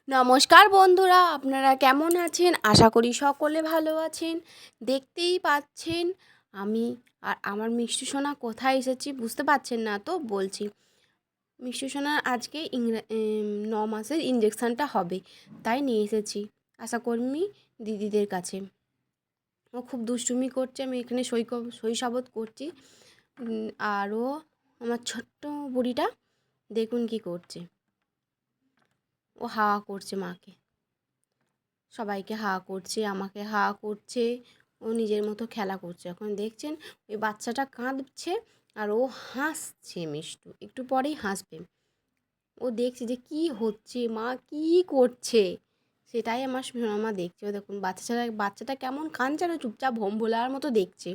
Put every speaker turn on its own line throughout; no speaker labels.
নমস্কার বন্ধুরা, আপনারা কেমন আছেন? আশা করি সকলে ভালো আছেন। দেখতেই পাচ্ছেন আমি আর আমার মিষ্টি সোনা কোথায় এসেছি বুঝতে পারছেন না তো বলছি। মিষ্টি সোনার আজকে 9 মাসের ইঞ্জেকশানটা হবে, তাই নিয়ে এসেছি আশাকর্মী দিদিদের কাছে। ও খুব দুষ্টুমি করছে, আমি এখানে শৈশবত করছি। আরও আমার ছোট্ট বুড়িটা দেখুন কি করছে, ও হাওয়া করছে মাকে, সবাইকে হাওয়া করছে, আমাকে হাওয়া করছে, ও নিজের মতো খেলা করছে। এখন দেখছেন ওই বাচ্চাটা কাঁদছে আর ও হাসছে, মিষ্টু একটু পরেই হাসবে। ও দেখছে যে কি হচ্ছে, মা কি করছে, সেটাই আমার মা দেখছে। ও দেখুন বাচ্চাটা কেমন কাঁদছে আর চুপচাপ ভোম ভোলার মতো দেখছে।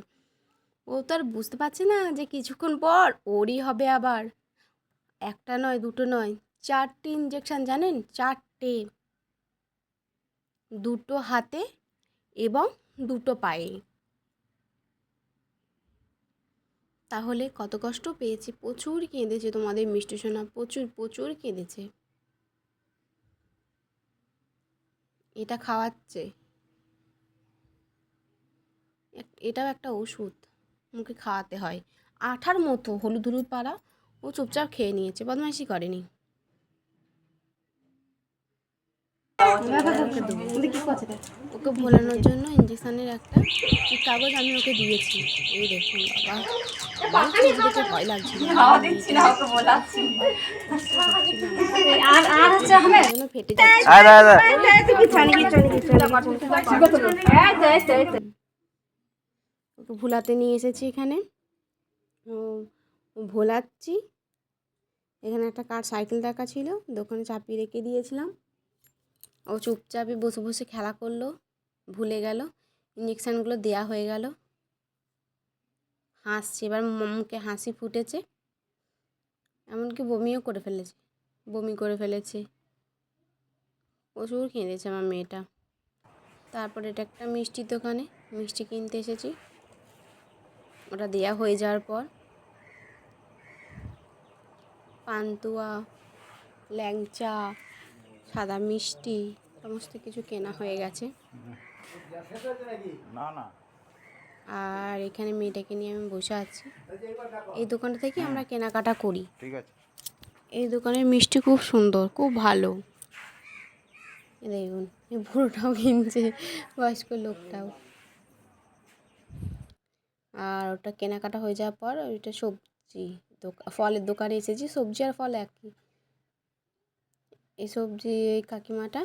ও তো আর বুঝতে পারছে না যে কিছুক্ষণ পর ওরই হবে আবার। একটা নয়, দুটো নয়, 4টে ইঞ্জেকশান, জানেন? 4টে, 2টো হাতে এবং 2টো পায়ে। তাহলে কত কষ্ট পেয়েছি, প্রচুর কেঁদেছে তোমাদের মিষ্টি সোনা, প্রচুর প্রচুর কেঁদেছে। এটা খাওয়াচ্ছে, এটাও একটা ওষুধ, মুখে খাওয়াতে হয়। আঠার মতো হলুদ হলুদ পাড়া, ও চুপচাপ খেয়ে নিয়েছে, বদমাইশি করেনি। ওকে ভোলানোর জন্য ইঞ্জেকশানের একটা কাগজ আমি ওকে দিয়েছি। এই দেখুন বাবা, দেখে ভয় লাগছিল, ফেটে ওকে ভোলাতে নিয়ে এসেছি এখানে, ভোলাচ্ছি। এখানে একটা সাইকেল রাখা ছিল, দোকানে চাপিয়ে রেখে দিয়েছিলাম। ও চুপচাপে বসে বসে খেলা করলো, ভুলে গেল। ইঞ্জেকশানগুলো দেয়া হয়ে গেল, হাসছে, এবার মুখে হাসি ফুটেছে, এমনকি বমি করে ফেলেছে। প্রচুর কেঁদেছে আমার মেয়েটা। তারপর এটা একটা মিষ্টির দোকানে মিষ্টি কিনতে এসেছি। ওটা দেয়া হয়ে যাওয়ার পর পান্তুয়া, ল্যাংচা, সাদা মিষ্টি সমস্ত কিছু কেনা হয়ে গেছে। আর এখানে মেয়েটাকে নিয়ে আমি বসে আছি। এই দোকানটা থেকে আমরা কেনাকাটা করি। ঠিক আছে, এই দোকানের মিষ্টি খুব সুন্দর, খুব ভালো। দেখুন এই বুড়োটাও কিনছে, বয়স্ক লোকটাও। আর ওটা কেনাকাটা হয়ে যাওয়ার পর ওইটা সবজি ফলের দোকানে এসেছি। সবজি আর ফল একই। এই সবজি এই কাকিমাটা